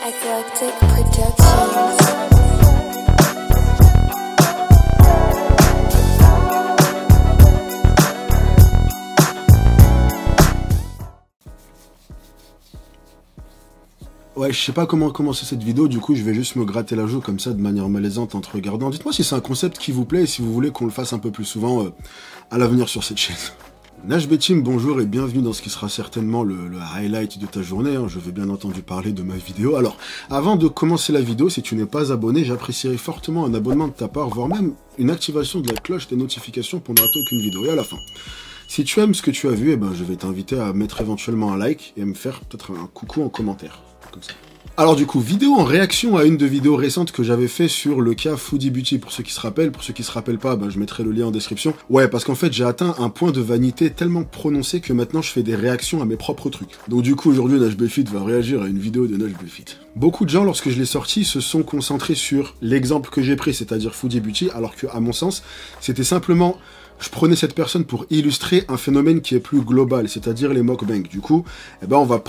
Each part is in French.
Eclectic Productions. Ouais, je sais pas comment commencer cette vidéo, du coup je vais juste me gratter la joue comme ça de manière malaisante en te regardant. Dites-moi si c'est un concept qui vous plaît et si vous voulez qu'on le fasse un peu plus souvent à l'avenir sur cette chaîne. Nashbetim, bonjour et bienvenue dans ce qui sera certainement le highlight de ta journée, hein. Je vais bien entendu parler de ma vidéo. Alors, avant de commencer la vidéo, si tu n'es pas abonné, j'apprécierais fortement un abonnement de ta part, voire même une activation de la cloche des notifications pour ne rater aucune vidéo. Et à la fin, si tu aimes ce que tu as vu, eh ben, je vais t'inviter à mettre éventuellement un like et à me faire peut-être un coucou en commentaire. Comme ça. Alors du coup, vidéo en réaction à une de vidéos récentes que j'avais fait sur le cas Foodie Beauty, pour ceux qui se rappellent pas, ben, je mettrai le lien en description. Ouais, parce qu'en fait, j'ai atteint un point de vanité tellement prononcé que maintenant je fais des réactions à mes propres trucs. Donc du coup, aujourd'hui, Nashbefit va réagir à une vidéo de Nashbefit. Beaucoup de gens, lorsque je l'ai sorti, se sont concentrés sur l'exemple que j'ai pris, c'est-à-dire Foodie Beauty, alors que, à mon sens, c'était simplement... Je prenais cette personne pour illustrer un phénomène qui est plus global, c'est-à-dire les mukbangs. Du coup, eh ben on va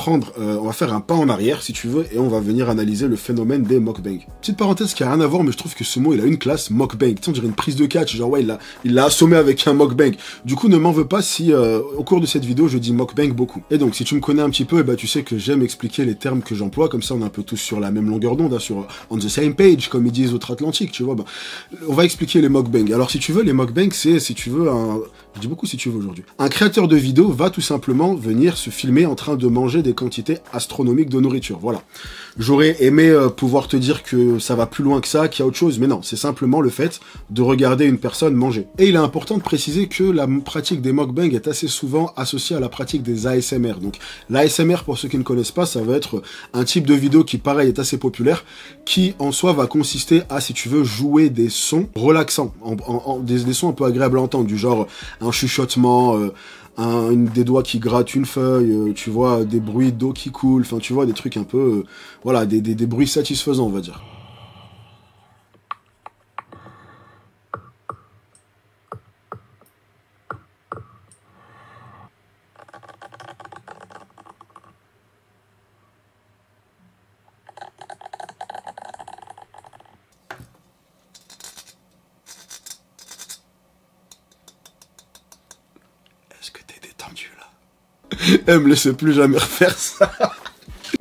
faire un pas en arrière, si tu veux, et on va venir analyser le phénomène des mukbangs. Petite parenthèse qui a rien à voir, mais je trouve que ce mot, il a une classe, mukbang. Tu sais, on dirait une prise de catch, genre ouais, il l'a assommé avec un mukbang. Du coup, ne m'en veux pas si, au cours de cette vidéo, je dis mukbang beaucoup. Et donc, si tu me connais un petit peu, eh ben tu sais que j'aime expliquer les termes que j'emploie, comme ça on est un peu tous sur la même longueur d'onde, hein, sur on the same page, comme ils disent outre-Atlantique, tu vois. Ben, on va expliquer les mukbangs. Alors, si tu veux, les mukbangs, c'est, si tu veux, je dis beaucoup si tu veux aujourd'hui. Un créateur de vidéo va tout simplement venir se filmer en train de manger des quantités astronomiques de nourriture. Voilà. J'aurais aimé pouvoir te dire que ça va plus loin que ça, qu'il y a autre chose, mais non, c'est simplement le fait de regarder une personne manger. Et il est important de préciser que la pratique des mukbangs est assez souvent associée à la pratique des ASMR. Donc l'ASMR, pour ceux qui ne connaissent pas, ça va être un type de vidéo qui, pareil, est assez populaire, qui en soi va consister à, si tu veux, jouer des sons relaxants, des sons un peu agréables à entendre, du genre un chuchotement, des doigts qui grattent une feuille, tu vois, des bruits d'eau qui coule, enfin tu vois, des trucs un peu, voilà, des bruits satisfaisants, on va dire. Est-ce que t'es détendu là? Elle me laisse plus jamais refaire ça.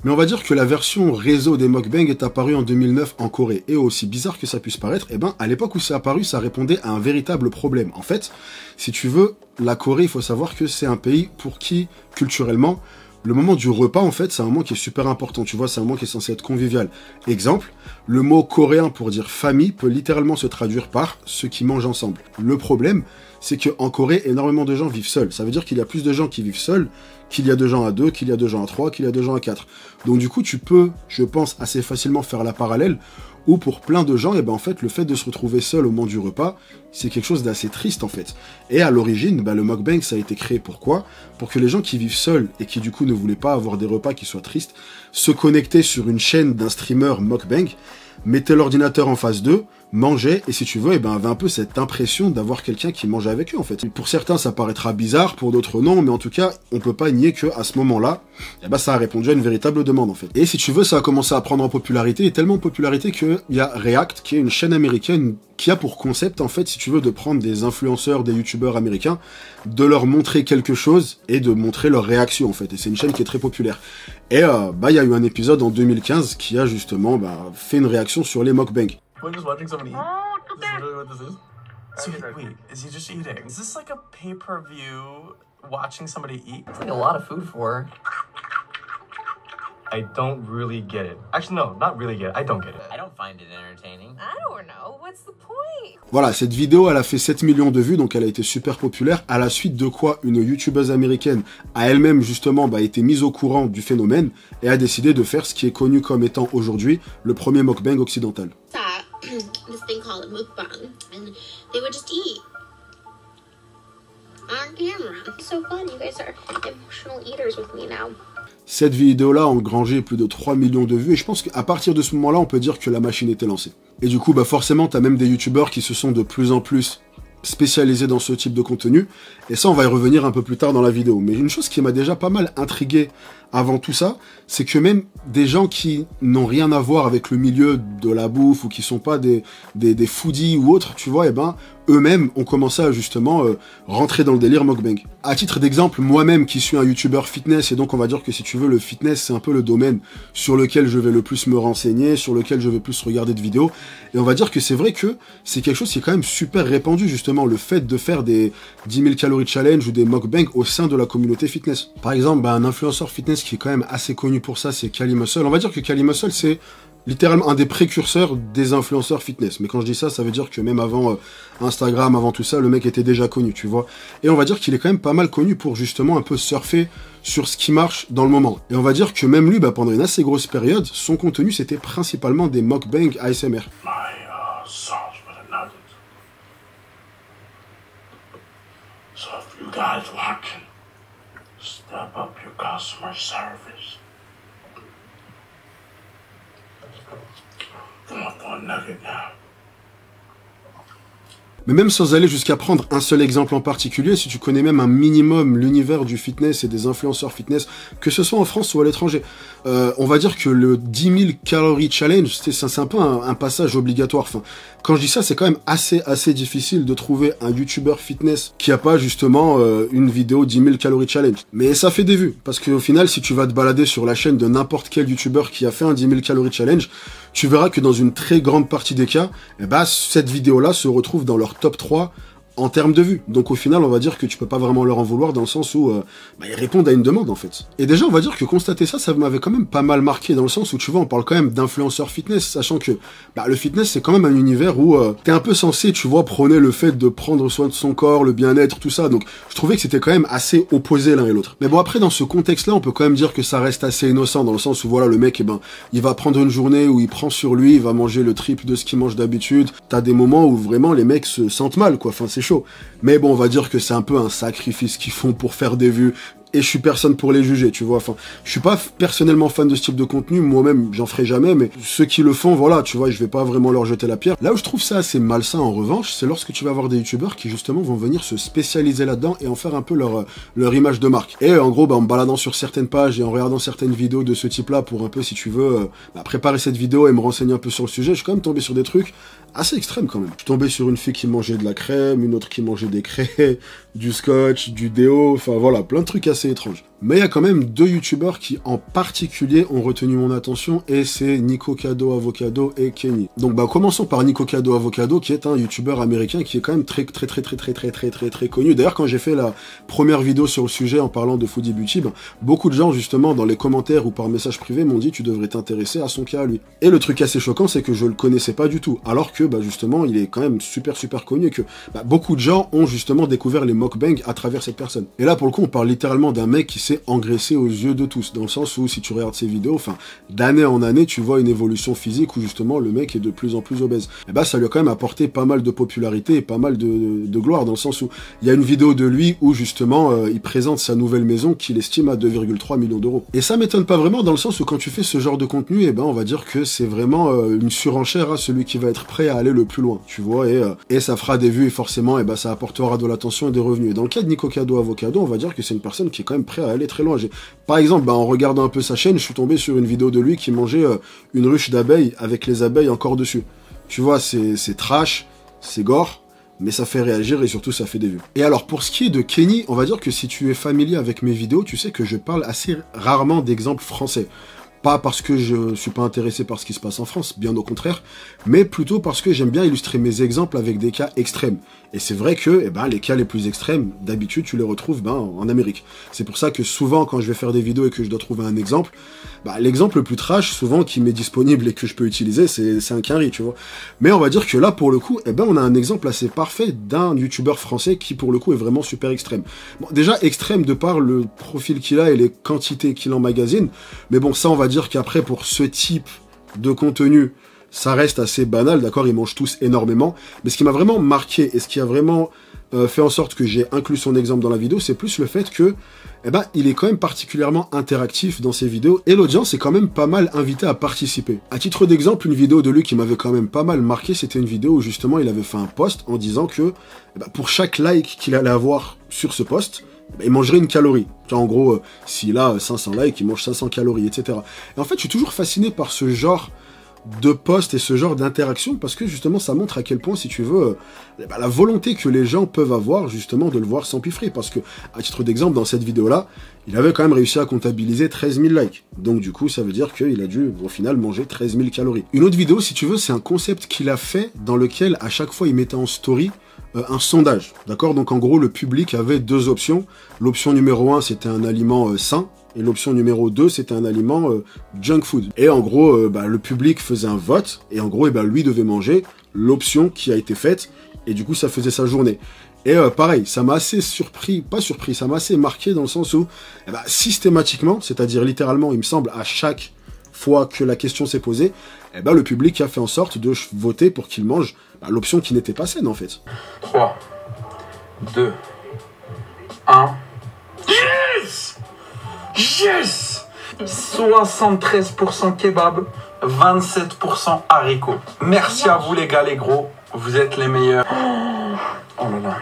Mais on va dire que la version réseau des mukbangs est apparue en 2009 en Corée. Et aussi bizarre que ça puisse paraître, eh ben, à l'époque où c'est apparu, ça répondait à un véritable problème. En fait, si tu veux, la Corée, il faut savoir que c'est un pays pour qui, culturellement, le moment du repas, en fait, c'est un moment qui est super important. Tu vois, c'est un moment qui est censé être convivial. Exemple, le mot coréen pour dire famille peut littéralement se traduire par ceux qui mangent ensemble. Le problème, c'est qu'en Corée, énormément de gens vivent seuls. Ça veut dire qu'il y a plus de gens qui vivent seuls qu'il y a de gens à 2, qu'il y a de gens à 3, qu'il y a de gens à 4. Donc du coup, tu peux, je pense, assez facilement faire la parallèle, où pour plein de gens, eh ben, en fait, le fait de se retrouver seul au moment du repas, c'est quelque chose d'assez triste, en fait. Et à l'origine, ben, le mukbang, ça a été créé pourquoi? Pour que les gens qui vivent seuls, et qui du coup ne voulaient pas avoir des repas qui soient tristes, se connectaient sur une chaîne d'un streamer mukbang, mettaient l'ordinateur en face d'eux, mangeaient, et si tu veux, eh ben, avaient un peu cette impression d'avoir quelqu'un qui mangeait avec eux, en fait. Pour certains, ça paraîtra bizarre, pour d'autres non, mais en tout cas, on peut pas nier que à ce moment-là, eh ben, ça a répondu à une véritable demande, en fait. Et si tu veux, ça a commencé à prendre en popularité, et tellement en popularité qu'il y a React, qui est une chaîne américaine qui a pour concept, en fait, si tu veux, de prendre des influenceurs, des youtubeurs américains, de leur montrer quelque chose, et de montrer leur réaction, en fait. Et c'est une chaîne qui est très populaire. Et, bah, il y a eu un épisode en 2015 qui a justement, bah, fait une réaction sur les mukbangs. We're just watching somebody eat. This is literally what this is. So wait, is he just eating? Is this like a pay-per-view watching somebody eat? It's like a lot of food for her. I don't really get it. Actually, no, not really get it. I don't get it. I don't find it entertaining. I don't know. What's the point? Voilà, cette vidéo, elle a fait 7 millions de vues, donc elle a été super populaire, à la suite de quoi une youtubeuse américaine a elle-même justement été mise au courant du phénomène et a décidé de faire ce qui est connu comme étant aujourd'hui le premier mukbang occidental. This thing called a mukbang, and they would just eat on camera. It's so fun. You guys are emotional eaters with me now. Cette vidéo-là a engrangé plus de 3 millions de vues, et je pense qu'à partir de ce moment-là, on peut dire que la machine était lancée. Et du coup, bah forcément, t'as même des youtubeurs qui se sont de plus en plus spécialisés dans ce type de contenu. Et ça, on va y revenir un peu plus tard dans la vidéo. Mais une chose qui m'a déjà pas mal intrigué avant tout ça, c'est que même des gens qui n'ont rien à voir avec le milieu de la bouffe ou qui sont pas des foodies ou autres, tu vois, et ben eux-mêmes ont commencé à justement rentrer dans le délire mukbang. À titre d'exemple, moi-même qui suis un youtubeur fitness, et donc on va dire que si tu veux, le fitness c'est un peu le domaine sur lequel je vais le plus me renseigner, sur lequel je vais plus regarder de vidéos, et on va dire que c'est vrai que c'est quelque chose qui est quand même super répandu justement, le fait de faire des 10 000 calories challenge ou des mukbang au sein de la communauté fitness. Par exemple, un influenceur fitness qui est quand même assez connu pour ça, c'est Kali Muscle. On va dire que Kali Muscle c'est littéralement un des précurseurs des influenceurs fitness. Mais quand je dis ça, ça veut dire que même avant Instagram, avant tout ça, le mec était déjà connu, tu vois. Et on va dire qu'il est quand même pas mal connu pour justement un peu surfer sur ce qui marche dans le moment. Et on va dire que même lui, pendant une assez grosse période, son contenu c'était principalement des mukbang ASMR. Sauce with a nugget. So if you guys watching, step up your customer service. Come on for a nugget now. Mais même sans aller jusqu'à prendre un seul exemple en particulier, si tu connais même un minimum l'univers du fitness et des influenceurs fitness, que ce soit en France ou à l'étranger, on va dire que le 10 000 calories challenge, c'est un peu un passage obligatoire. Enfin, quand je dis ça, c'est quand même assez difficile de trouver un youtubeur fitness qui a pas justement une vidéo 10 000 calories challenge. Mais ça fait des vues, parce qu'au final, si tu vas te balader sur la chaîne de n'importe quel youtubeur qui a fait un 10 000 calories challenge, tu verras que dans une très grande partie des cas, cette vidéo-là se retrouve dans leur top 3 en termes de vues. Donc au final, on va dire que tu peux pas vraiment leur en vouloir dans le sens où ils répondent à une demande en fait. Et déjà, on va dire que constater ça, ça m'avait quand même pas mal marqué dans le sens où tu vois, on parle quand même d'influenceurs fitness, sachant que le fitness c'est quand même un univers où t'es un peu censé, tu vois, prôner le fait de prendre soin de son corps, le bien-être, tout ça. Donc je trouvais que c'était quand même assez opposé l'un et l'autre. Mais bon, après dans ce contexte-là, on peut quand même dire que ça reste assez innocent dans le sens où voilà, le mec, il va prendre une journée où il prend sur lui, il va manger le triple de ce qu'il mange d'habitude. T'as des moments où vraiment les mecs se sentent mal, quoi. Enfin, c'est chaud. Mais bon, on va dire que c'est un peu un sacrifice qu'ils font pour faire des vues. Et je suis personne pour les juger, tu vois. Enfin, je suis pas personnellement fan de ce type de contenu, moi-même, j'en ferai jamais, mais ceux qui le font, voilà, tu vois, je vais pas vraiment leur jeter la pierre. Là où je trouve ça assez malsain, en revanche, c'est lorsque tu vas avoir des youtubeurs qui, justement, vont venir se spécialiser là-dedans et en faire un peu leur image de marque. Et en gros, en me baladant sur certaines pages et en regardant certaines vidéos de ce type-là pour un peu, si tu veux, préparer cette vidéo et me renseigner un peu sur le sujet, je suis quand même tombé sur des trucs assez extrêmes quand même. Je suis tombé sur une fille qui mangeait de la crème, une autre qui mangeait des craies, du scotch, du déo, enfin voilà, plein de trucs assez étranges. Mais il y a quand même deux youtubeurs qui en particulier ont retenu mon attention et c'est Nikocado Avocado et Kenny. Donc commençons par Nikocado Avocado qui est un youtubeur américain qui est quand même très connu. D'ailleurs quand j'ai fait la première vidéo sur le sujet en parlant de Foodie Beauty, beaucoup de gens justement dans les commentaires ou par message privé m'ont dit tu devrais t'intéresser à son cas à lui. Et le truc assez choquant c'est que je le connaissais pas du tout alors que justement il est quand même super connu et que beaucoup de gens ont justement découvert les mukbang à travers cette personne. Et là pour le coup on parle littéralement d'un mec qui engraissé aux yeux de tous, dans le sens où si tu regardes ses vidéos, enfin d'année en année tu vois une évolution physique où justement le mec est de plus en plus obèse. Et ça lui a quand même apporté pas mal de popularité et pas mal de gloire, dans le sens où il y a une vidéo de lui où justement il présente sa nouvelle maison qu'il estime à 2,3 millions d'euros. Et ça m'étonne pas vraiment dans le sens où quand tu fais ce genre de contenu, on va dire que c'est vraiment une surenchère à celui qui va être prêt à aller le plus loin, tu vois, et ça fera des vues et forcément ça apportera de l'attention et des revenus. Et dans le cas de Nikocado Avocado, on va dire que c'est une personne qui est quand même prêt à aller très loin. Par exemple, en regardant un peu sa chaîne, je suis tombé sur une vidéo de lui qui mangeait une ruche d'abeilles avec les abeilles encore dessus. Tu vois, c'est trash, c'est gore, mais ça fait réagir et surtout ça fait des vues. Et alors pour ce qui est de Kenny, on va dire que si tu es familier avec mes vidéos, tu sais que je parle assez rarement d'exemples français. Pas parce que je suis pas intéressé par ce qui se passe en France, bien au contraire, mais plutôt parce que j'aime bien illustrer mes exemples avec des cas extrêmes. Et c'est vrai que les cas les plus extrêmes, d'habitude, tu les retrouves en Amérique. C'est pour ça que souvent, quand je vais faire des vidéos et que je dois trouver un exemple, l'exemple le plus trash, souvent, qui m'est disponible et que je peux utiliser, c'est un Quinry, tu vois. Mais on va dire que là, pour le coup, on a un exemple assez parfait d'un youtubeur français qui, pour le coup, est vraiment super extrême. Bon, déjà, extrême de par le profil qu'il a et les quantités qu'il emmagasine, mais bon, ça, on va dire qu'après, pour ce type de contenu, ça reste assez banal, d'accord, ils mangent tous énormément, mais ce qui m'a vraiment marqué et ce qui a vraiment fait en sorte que j'ai inclus son exemple dans la vidéo, c'est plus le fait que il est quand même particulièrement interactif dans ses vidéos et l'audience est quand même pas mal invitée à participer. À titre d'exemple, une vidéo de lui qui m'avait quand même pas mal marqué, c'était une vidéo où justement il avait fait un post en disant que pour chaque like qu'il allait avoir sur ce post, il mangerait une calorie. En gros, s'il a 500 likes, il mange 500 calories, etc. Et en fait, je suis toujours fasciné par ce genre de posts et ce genre d'interaction parce que justement ça montre à quel point, si tu veux, la volonté que les gens peuvent avoir justement de le voir s'empiffrer, parce que à titre d'exemple, dans cette vidéo là il avait quand même réussi à comptabiliser 13 000 likes, donc du coup ça veut dire qu'il a dû au final manger 13 000 calories. Une autre vidéo, si tu veux, c'est un concept qu'il a fait dans lequel à chaque fois il mettait en story un sondage, d'accord? Donc en gros le public avait deux options. L'option numéro 1 c'était un aliment sain, et l'option numéro 2, c'était un aliment junk food. Et en gros, le public faisait un vote, et en gros, lui devait manger l'option qui a été faite, et du coup, ça faisait sa journée. Et pareil, ça m'a assez surpris, pas surpris, ça m'a assez marqué dans le sens où, systématiquement, c'est-à-dire littéralement, il me semble, à chaque fois que la question s'est posée, le public a fait en sorte de voter pour qu'il mange l'option qui n'était pas saine, en fait. 3, 2, 1... Yes! Yes! 73% kebab, 27% haricots. Merci à vous les gars, les gros. Vous êtes les meilleurs. Oh là là.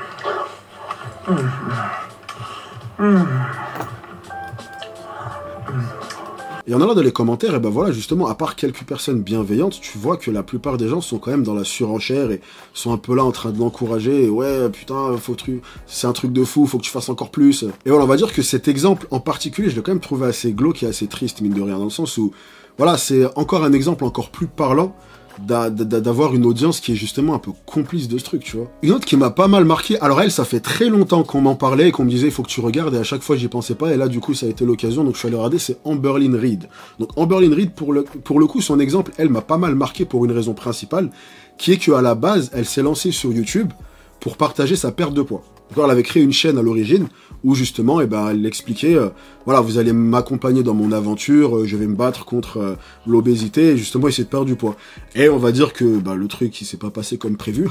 Et en allant dans les commentaires, voilà, justement, à part quelques personnes bienveillantes, tu vois que la plupart des gens sont quand même dans la surenchère et sont un peu là en train de l'encourager. Ouais, putain, c'est un truc de fou, faut que tu fasses encore plus. Et voilà, on va dire que cet exemple en particulier, je l'ai quand même trouvé assez glauque et assez triste, mine de rien, dans le sens où, voilà, c'est encore un exemple encore plus parlant d'avoir une audience qui est justement un peu complice de ce truc, tu vois. Une autre qui m'a pas mal marqué, alors elle, ça fait très longtemps qu'on m'en parlait et qu'on me disait il faut que tu regardes, et à chaque fois j'y pensais pas, et là du coup ça a été l'occasion, donc je suis allé regarder, c'est Amberlynn Reid. Donc Amberlynn Reid, pour le coup, son exemple, elle m'a pas mal marqué pour une raison principale, qui est qu'à la base, elle s'est lancée sur YouTube pour partager sa perte de poids. Elle avait créé une chaîne à l'origine où justement, elle expliquait, voilà, vous allez m'accompagner dans mon aventure, je vais me battre contre l'obésité et justement essayer de perdre du poids. Et on va dire que le truc, il s'est pas passé comme prévu.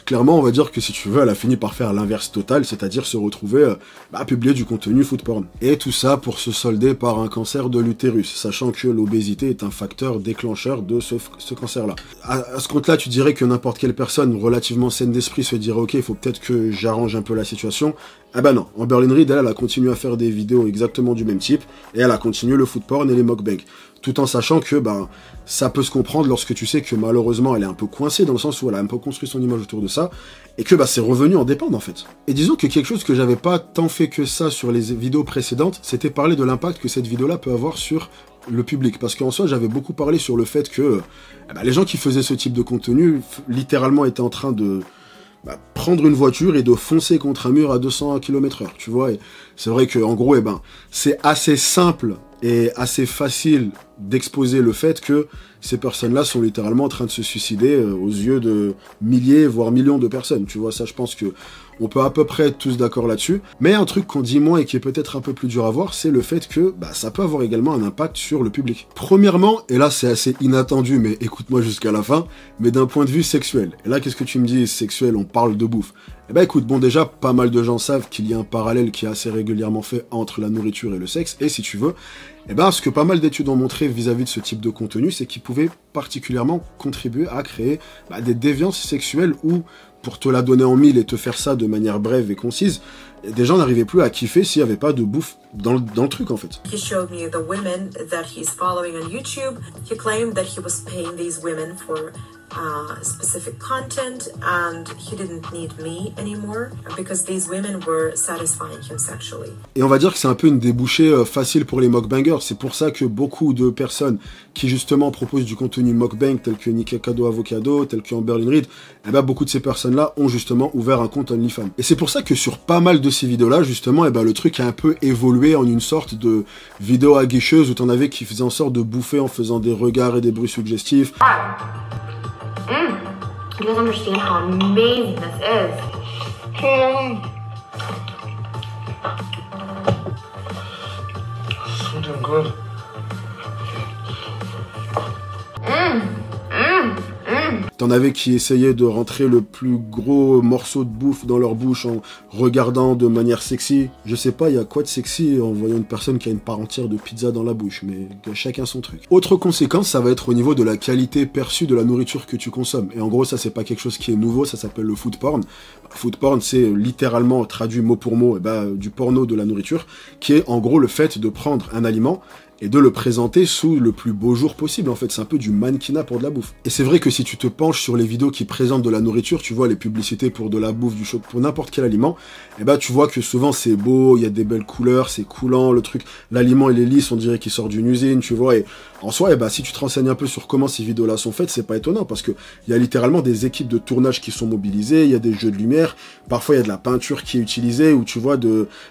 Clairement, on va dire que si tu veux, elle a fini par faire l'inverse total, c'est-à-dire se retrouver à publier du contenu food porn. Et tout ça pour se solder par un cancer de l'utérus, sachant que l'obésité est un facteur déclencheur de ce cancer-là. À ce compte-là, tu dirais que n'importe quelle personne relativement saine d'esprit se dirait ok, il faut peut-être que j'arrange un peu la situation. Non, Amberlynn Reid, elle a continué à faire des vidéos exactement du même type, et elle a continué le food porn et les mukbangs, tout en sachant que ça peut se comprendre lorsque tu sais que malheureusement elle est un peu coincée, dans le sens où elle a un peu construit son image autour de ça, et que ses revenus en dépendent en fait. Et disons que quelque chose que j'avais pas tant fait que ça sur les vidéos précédentes, c'était parler de l'impact que cette vidéo-là peut avoir sur le public, parce qu'en soi j'avais beaucoup parlé sur le fait que les gens qui faisaient ce type de contenu littéralement étaient en train de prendre une voiture et de foncer contre un mur à 200 km/h, tu vois. Et c'est vrai que en gros, c'est assez simple et assez facile d'exposer le fait que ces personnes-là sont littéralement en train de se suicider aux yeux de milliers, voire millions de personnes, tu vois. Ça, je pense que on peut à peu près être tous d'accord là-dessus. Mais un truc qu'on dit moins et qui est peut-être un peu plus dur à voir, c'est le fait que ça peut avoir également un impact sur le public. Premièrement, et là c'est assez inattendu, mais écoute-moi jusqu'à la fin, mais d'un point de vue sexuel. Et là, qu'est-ce que tu me dis, sexuel, on parle de bouffe. Écoute, bon, déjà, pas mal de gens savent qu'il y a un parallèle qui est assez régulièrement fait entre la nourriture et le sexe, et si tu veux, ce que pas mal d'études ont montré vis-à-vis de ce type de contenu, c'est qu'il pouvait particulièrement contribuer à créer des déviances sexuelles où, pour te la donner en mille et te faire ça de manière brève et concise, des gens n'arrivaient plus à kiffer s'il n'y avait pas de bouffe dans le truc en fait. He showed me the women that he's following on YouTube. He claimed that he was paying these women for specific content and he didn't need me anymore because these women were satisfying him sexually. Et on va dire que c'est un peu une débouchée facile pour les mukbangers. C'est pour ça que beaucoup de personnes qui justement proposent du contenu mukbang tel que Nikocado Avocado, tel que Amberlynn Reid, beaucoup de ces personnes-là ont justement ouvert un compte OnlyFans. Et c'est pour ça que sur pas mal de ces vidéos-là, justement, le truc a un peu évolué en une sorte de vidéo aguicheuse où t'en avais qui faisaient en sorte de bouffer en faisant des regards et des bruits suggestifs. You guys understand how amazing this is. So damn good. T'en avais qui essayaient de rentrer le plus gros morceau de bouffe dans leur bouche en regardant de manière sexy. Je sais pas, il y a quoi de sexy en voyant une personne qui a une part entière de pizza dans la bouche, mais chacun son truc. Autre conséquence, ça va être au niveau de la qualité perçue de la nourriture que tu consommes. Et en gros, ça c'est pas quelque chose qui est nouveau, ça s'appelle le food porn. Food porn, c'est littéralement traduit mot pour mot du porno de la nourriture, qui est en gros le fait de prendre un aliment et de le présenter sous le plus beau jour possible. En fait, c'est un peu du mannequinat pour de la bouffe. Et c'est vrai que si tu te penches sur les vidéos qui présentent de la nourriture, tu vois les publicités pour de la bouffe, du chocolat, pour n'importe quel aliment, et ben tu vois que souvent c'est beau, il y a des belles couleurs, c'est coulant, le truc, l'aliment il est lisse, on dirait qu'il sort d'une usine, tu vois, et en soi, si tu te renseignes un peu sur comment ces vidéos-là sont faites, c'est pas étonnant, parce que il y a littéralement des équipes de tournage qui sont mobilisées, il y a des jeux de lumière, parfois il y a de la peinture qui est utilisée, ou tu vois,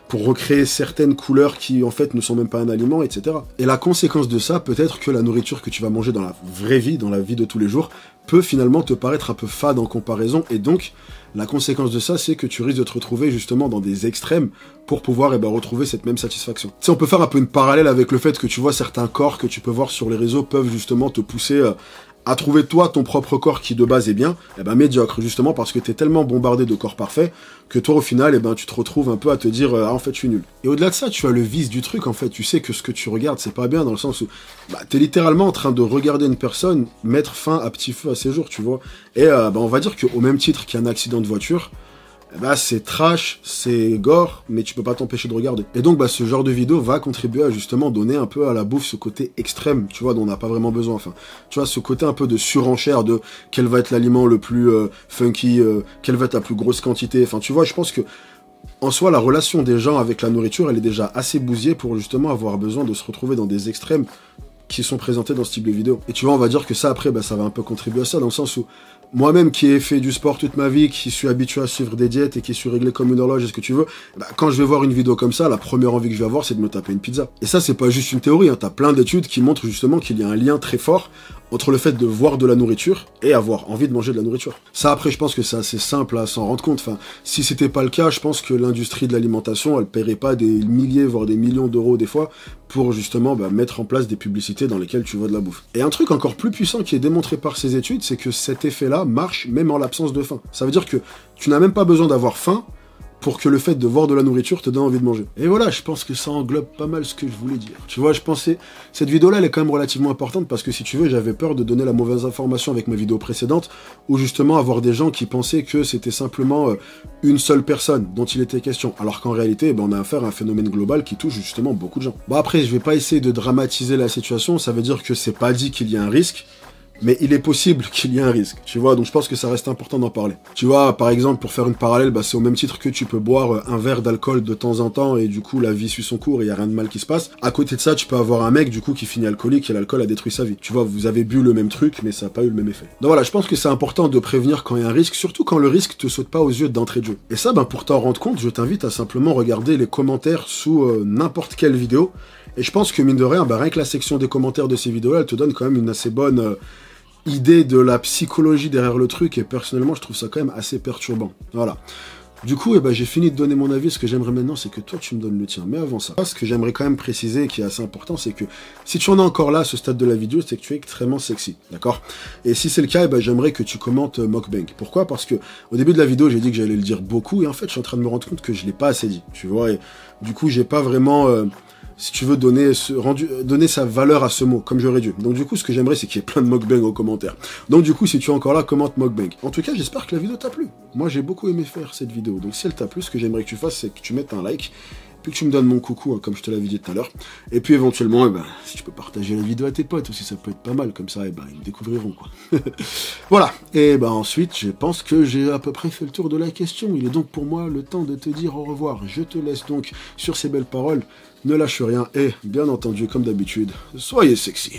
pour recréer certaines couleurs qui en fait ne sont même pas un aliment, etc. Et la conséquence de ça, peut-être que la nourriture que tu vas manger dans la vraie vie, dans la vie de tous les jours, peut finalement te paraître un peu fade en comparaison, et donc la conséquence de ça, c'est que tu risques de te retrouver justement dans des extrêmes pour pouvoir retrouver cette même satisfaction. Tu sais, on peut faire un peu une parallèle avec le fait que tu vois certains corps que tu peux voir sur les réseaux peuvent justement te pousser à trouver toi ton propre corps qui de base est bien, médiocre, justement parce que t'es tellement bombardé de corps parfaits que toi au final, tu te retrouves un peu à te dire en fait je suis nul. Et au-delà de ça, tu as le vice du truc en fait, tu sais que ce que tu regardes c'est pas bien dans le sens où t'es littéralement en train de regarder une personne mettre fin à petit feu à ses jours, tu vois. Et on va dire qu'au même titre qu'un accident de voiture, c'est trash, c'est gore, mais tu peux pas t'empêcher de regarder. Et donc, ce genre de vidéo va contribuer à justement donner un peu à la bouffe ce côté extrême, tu vois, dont on n'a pas vraiment besoin, enfin. Tu vois, ce côté un peu de surenchère de quel va être l'aliment le plus funky, quelle va être la plus grosse quantité, enfin, tu vois, je pense que en soi, la relation des gens avec la nourriture, elle est déjà assez bousillée pour justement avoir besoin de se retrouver dans des extrêmes qui sont présentés dans ce type de vidéo. Et tu vois, on va dire que ça, après, ça va un peu contribuer à ça, dans le sens où moi-même qui ai fait du sport toute ma vie, qui suis habitué à suivre des diètes et qui suis réglé comme une horloge et ce que tu veux, quand je vais voir une vidéo comme ça, la première envie que je vais avoir, c'est de me taper une pizza. Et ça, c'est pas juste une théorie, t'as plein d'études qui montrent justement qu'il y a un lien très fort entre le fait de voir de la nourriture et avoir envie de manger de la nourriture. Ça, après, je pense que c'est assez simple à s'en rendre compte. Enfin, si c'était pas le cas, je pense que l'industrie de l'alimentation, elle paierait pas des milliers, voire des millions d'euros des fois, pour justement mettre en place des publicités dans lesquelles tu vois de la bouffe. Et un truc encore plus puissant qui est démontré par ces études, c'est que cet effet-là marche même en l'absence de faim. Ça veut dire que tu n'as même pas besoin d'avoir faim pour que le fait de voir de la nourriture te donne envie de manger. Et voilà, je pense que ça englobe pas mal ce que je voulais dire. Tu vois, je pensais... Cette vidéo-là, elle est quand même relativement importante parce que si tu veux, j'avais peur de donner la mauvaise information avec ma vidéo précédente, ou justement avoir des gens qui pensaient que c'était simplement une seule personne dont il était question, alors qu'en réalité, on a affaire à un phénomène global qui touche justement beaucoup de gens. Après, je vais pas essayer de dramatiser la situation, ça veut dire que c'est pas dit qu'il y a un risque, mais il est possible qu'il y ait un risque, tu vois, donc je pense que ça reste important d'en parler. Tu vois, par exemple, pour faire une parallèle, c'est au même titre que tu peux boire un verre d'alcool de temps en temps et du coup la vie suit son cours et il n'y a rien de mal qui se passe. À côté de ça, tu peux avoir un mec du coup qui finit alcoolique et l'alcool a détruit sa vie. Tu vois, vous avez bu le même truc mais ça n'a pas eu le même effet. Donc voilà, je pense que c'est important de prévenir quand il y a un risque, surtout quand le risque te saute pas aux yeux d'entrée de jeu. Et ça, pour t'en rendre compte, je t'invite à simplement regarder les commentaires sous n'importe quelle vidéo. Et je pense que mine de rien, rien que la section des commentaires de ces vidéos-là, elle te donne quand même une assez bonne... idée de la psychologie derrière le truc, et personnellement je trouve ça quand même assez perturbant. Voilà. Du coup, j'ai fini de donner mon avis. Ce que j'aimerais maintenant, c'est que toi tu me donnes le tien. Mais avant ça, ce que j'aimerais quand même préciser, qui est assez important, c'est que si tu en es encore là à ce stade de la vidéo, c'est que tu es extrêmement sexy, d'accord? Et si c'est le cas, j'aimerais que tu commentes mukbang. Pourquoi? Parce que au début de la vidéo, j'ai dit que j'allais le dire beaucoup, et en fait, je suis en train de me rendre compte que je l'ai pas assez dit, tu vois, et du coup, j'ai pas vraiment... si tu veux donner sa valeur à ce mot, comme j'aurais dû. Donc du coup, ce que j'aimerais, c'est qu'il y ait plein de mukbang aux commentaires. Donc du coup, si tu es encore là, commente mukbang. En tout cas, j'espère que la vidéo t'a plu. Moi, j'ai beaucoup aimé faire cette vidéo. Donc si elle t'a plu, ce que j'aimerais que tu fasses, c'est que tu mettes un like, puis que tu me donnes mon coucou, comme je te l'avais dit tout à l'heure. Et puis éventuellement, si tu peux partager la vidéo à tes potes aussi, ça peut être pas mal. Comme ça, ils me découvriront, quoi. Voilà. Et ensuite, je pense que j'ai à peu près fait le tour de la question. Il est donc pour moi le temps de te dire au revoir. Je te laisse donc sur ces belles paroles. Ne lâche rien et, bien entendu, comme d'habitude, soyez sexy.